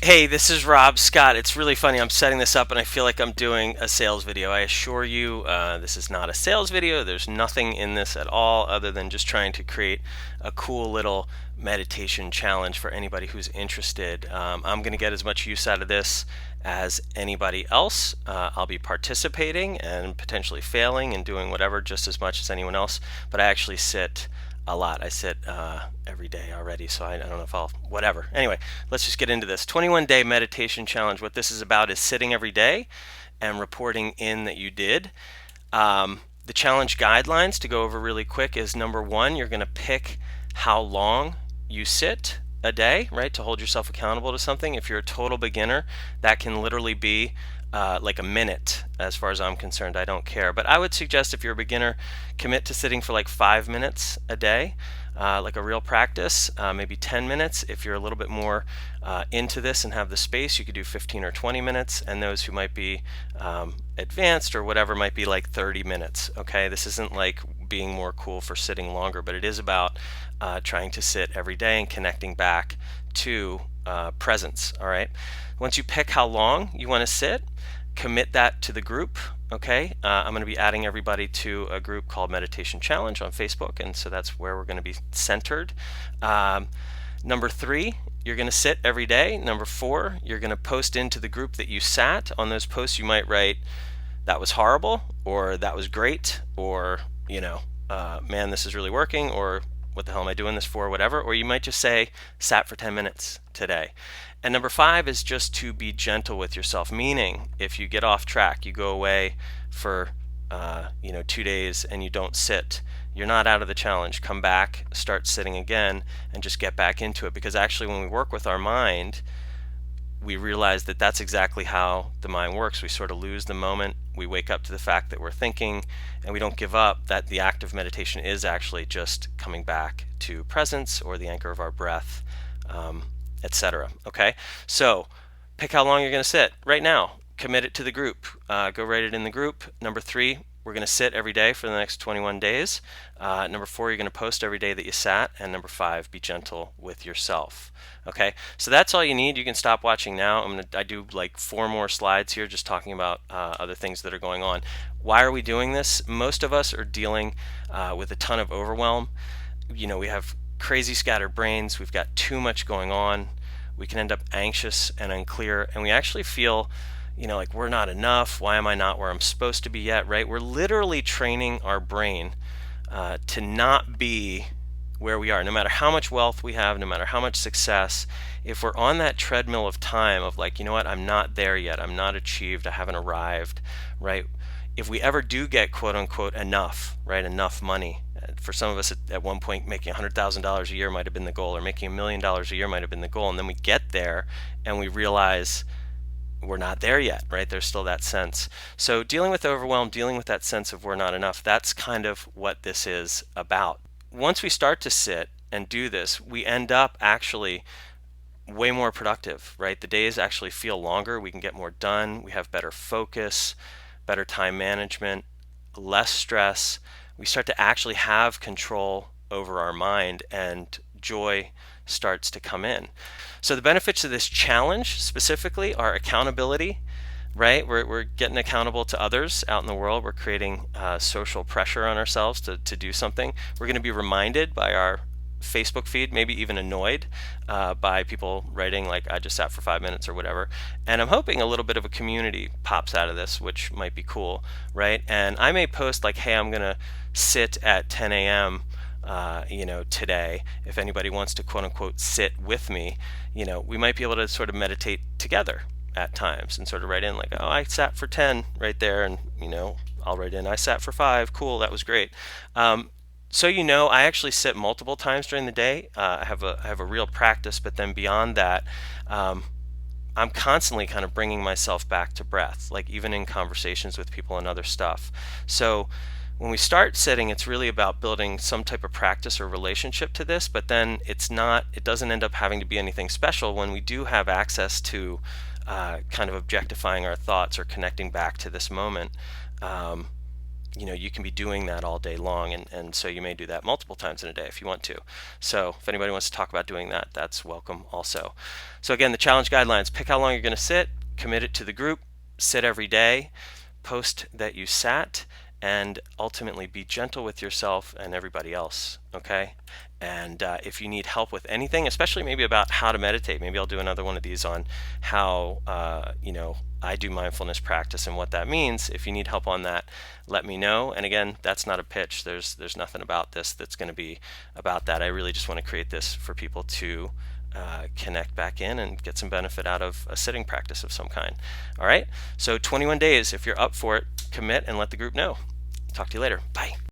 Hey, this is Rob Scott. It's really funny. I'm setting this up and I feel like I'm doing a sales video. I assure you, this is not a sales video. There's nothing in this at all other than just trying to create a cool little meditation challenge for anybody who's interested. I'm going to get as much use out of this as anybody else. I'll be participating and potentially failing and doing whatever just as much as anyone else, but I actually sit a lot. I sit every day already, so I don't know if I'll, whatever. Anyway, let's just get into this. 21-day meditation challenge. What this is about is sitting every day and reporting in that you did. The challenge guidelines to go over really quick is number one, you're going to pick how long you sit a day, right, to hold yourself accountable to something. If you're a total beginner, that can literally be like a minute as far as I'm concerned. I don't care. But I would suggest if you're a beginner, commit to sitting for like 5 minutes a day, like a real practice, maybe 10 minutes. If you're a little bit more into this and have the space, you could do 15 or 20 minutes. And those who might be advanced or whatever might be like 30 minutes. Okay, this isn't like being more cool for sitting longer, but it is about trying to sit every day and connecting back to presence. All right. Once you pick how long you want to sit, commit that to the group. Okay, I'm going to be adding everybody to a group called Meditation Challenge on Facebook, and so that's where we're going to be centered. Number three, you're going to sit every day. Number four, you're going to post into the group that you sat. On those posts, you might write, "That was horrible," or "That was great," or "Man, this is really working," or "What the hell am I doing this for?" Whatever. Or you might just say, "Sat for 10 minutes today." And number five is just to be gentle with yourself, meaning if you get off track, you go away for 2 days and you don't sit, you're not out of the challenge. Come back, start sitting again, and just get back into it. Because actually, when we work with our mind, we realize that that's exactly how the mind works. We sort of lose the moment. We wake up to the fact that we're thinking, and we don't give up that the act of meditation is actually just coming back to presence or the anchor of our breath, etc. Okay, so pick how long you're going to sit right now. Commit it to the group. Go write it in the group. Number three, we're going to sit every day for the next 21 days. Number four, you're going to post every day that you sat. And number five, be gentle with yourself. Okay, so that's all you need. You can stop watching now. I do like 4 more slides here just talking about other things that are going on. Why are we doing this? Most of us are dealing with a ton of overwhelm. We have crazy scattered brains. We've got too much going on. We can end up anxious and unclear, and we actually feel like we're not enough. Why am I not where I'm supposed to be yet, right? We're literally training our brain to not be where we are. No matter how much wealth we have, no matter how much success, if we're on that treadmill of time of like, I'm not there yet, I'm not achieved, I haven't arrived, right? If we ever do get quote unquote enough, right, enough money, for some of us at one point making $100,000 a year might have been the goal, or making $1 million a year might have been the goal, and then we get there and we realize we're not there yet, right? There's still that sense. So dealing with overwhelm, dealing with that sense of we're not enough, that's kind of what this is about. Once we start to sit and do this, we end up actually way more productive, right? The days actually feel longer. We can get more done. We have better focus, better time management, less stress. We start to actually have control over our mind, and joy starts to come in. So the benefits of this challenge specifically are accountability, right? We're getting accountable to others out in the world. We're creating social pressure on ourselves to do something. We're going to be reminded by our Facebook feed, maybe even annoyed by people writing like, "I just sat for 5 minutes," or whatever. And I'm hoping a little bit of a community pops out of this, which might be cool, right? And I may post like, "Hey, I'm gonna sit at 10 a.m. Today. If anybody wants to quote unquote sit with me, we might be able to sort of meditate together at times and sort of write in like, oh, I sat for 10 right there, and I'll write in, I sat for 5. Cool, that was great. So I actually sit multiple times during the day. I have a real practice, but then beyond that, I'm constantly kind of bringing myself back to breath, like even in conversations with people and other stuff. So when we start sitting, it's really about building some type of practice or relationship to this, but then it doesn't end up having to be anything special when we do have access to kind of objectifying our thoughts or connecting back to this moment. you can be doing that all day long, and so you may do that multiple times in a day if you want to. So if anybody wants to talk about doing that, that's welcome also. So again, the challenge guidelines: pick how long you're going to sit, commit it to the group, sit every day, post that you sat, and ultimately be gentle with yourself and everybody else. Okay. And if you need help with anything, especially maybe about how to meditate, maybe I'll do another one of these on how I do mindfulness practice and what that means. If you need help on that, let me know. And again, that's not a pitch. There's nothing about this that's going to be about that. I really just want to create this for people to connect back in and get some benefit out of a sitting practice of some kind. All right. So 21 days. If you're up for it, commit and let the group know. Talk to you later. Bye.